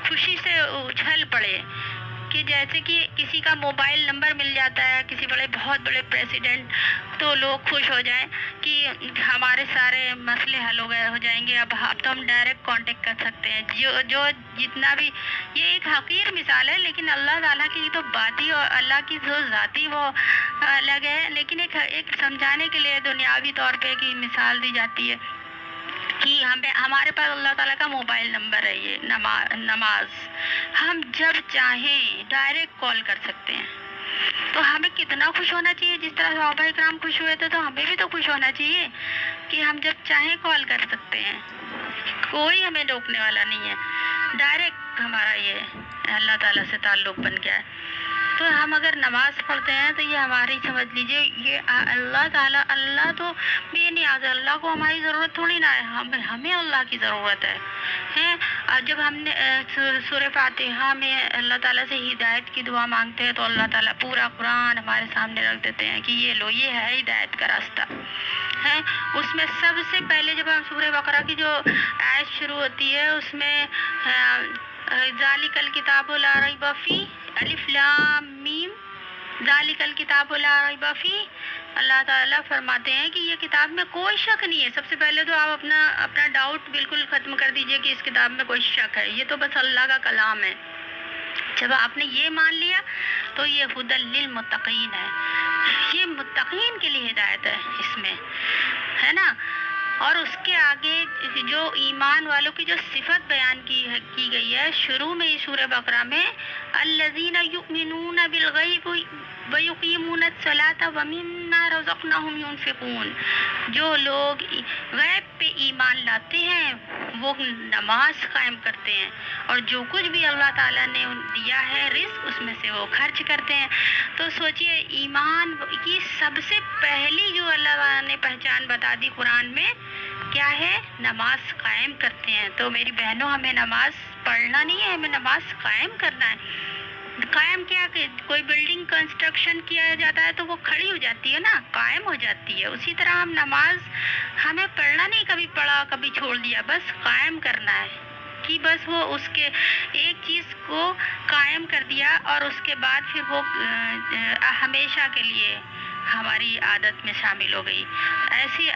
خوشی سے اچھل پڑے کہ جیسے کہ کسی کا موبائل نمبر مل جاتا ہے کسی بہت بڑے پریزیڈنٹ، تو لوگ خوش ہو جائیں کہ ہمارے سارے مسئلے حل ہو جائیں گے، اب تو ہم ڈائریکٹ کانٹیکٹ کر سکتے ہیں۔ جو جتنا بھی، یہ ایک حقیر مثال ہے، لیکن اللہ تعالیٰ کی تو بات ہی، اور اللہ کی جو ذاتی وہ الگ ہے، لیکن ایک سمجھانے کے لیے دنیاوی طور پہ کی مثال دی جاتی ہے کہ ہمارے پاس اللہ تعالیٰ کا موبائل نمبر ہے، یہ نماز ہم جب چاہیں ڈائریکٹ کال کر سکتے ہیں، تو ہمیں کتنا خوش ہونا چاہیے۔ جس طرح صحابہ کرام خوش ہوئے تھے تو ہمیں بھی تو خوش ہونا چاہیے کہ ہم جب چاہیں کال کر سکتے ہیں، کوئی ہمیں روکنے والا نہیں ہے، ڈائریکٹ ہمارا یہ اللہ تعالیٰ سے تعلق بن گیا ہے۔ تو ہم اگر نماز پڑھتے ہیں تو یہ ہماری، سمجھ لیجئے، یہ اللہ تعالیٰ، اللہ تو بے نیاز ہے، اللہ کو ہماری ضرورت تھوڑی نہ ہے، ہمیں اللہ کی ضرورت ہے۔ اور جب ہم نے سورہ فاتحہ میں اللہ تعالیٰ سے ہدایت کی دعا مانگتے ہیں تو اللہ تعالیٰ پورا قرآن ہمارے سامنے رکھ دیتے ہیں کہ یہ لو، یہ ہے ہدایت کا راستہ ہے۔ اس میں سب سے پہلے جب ہم سورہ بقرہ کی جو آیت شروع ہوتی ہے اس میں ذالک الکتاب لا ریب فیہ، الف لام میم، ذالک الکتاب لا ریب فیہ، اللہ تعالیٰ فرماتے ہیں کہ یہ کتاب میں کوئی شک نہیں ہے۔ سب سے پہلے تو آپ اپنا ڈاؤٹ بالکل ختم کر دیجئے کہ اس کتاب میں کوئی شک ہے، یہ تو بس اللہ کا کلام ہے۔ جب آپ نے یہ مان لیا تو یہ ھدی للمتقین ہے، یہ متقین کے لیے ہدایت ہے اس میں، ہے نا۔ اور اس کے آگے جو ایمان والوں کی جو صفت بیان کی گئی ہے شروع میں ہی سورہ بقرہ میں، الذین یؤمنون بالغیب ویقیمون الصلاۃ ومما رزقناہم ینفقون، جو لوگ غیب پہ ایمان لاتے ہیں وہ نماز قائم کرتے ہیں، اور جو کچھ بھی اللہ تعالیٰ نے دیا ہے رزق اس میں سے وہ خرچ کرتے ہیں۔ تو سوچئے، ایمان کی سب سے پہلی جو اللہ تعالیٰ نے پہچان بتا دی قرآن میں کیا ہے؟ نماز قائم کرتے ہیں۔ تو میری بہنوں، ہمیں نماز پڑھنا نہیں ہے، ہمیں نماز قائم کرنا ہے۔ قائم کیا کہ کوئی بلڈنگ کنسٹرکشن کیا جاتا ہے تو وہ کھڑی ہو جاتی ہے نا، قائم ہو جاتی ہے، اسی طرح ہم نماز ہمیں پڑھنا نہیں، کبھی پڑھا کبھی چھوڑ دیا، بس قائم کرنا ہے کہ بس وہ اس کے ایک چیز کو قائم کر دیا اور اس کے بعد پھر وہ ہمیشہ کے لیے ہماری عادت میں شامل ہو گئی۔ ایسی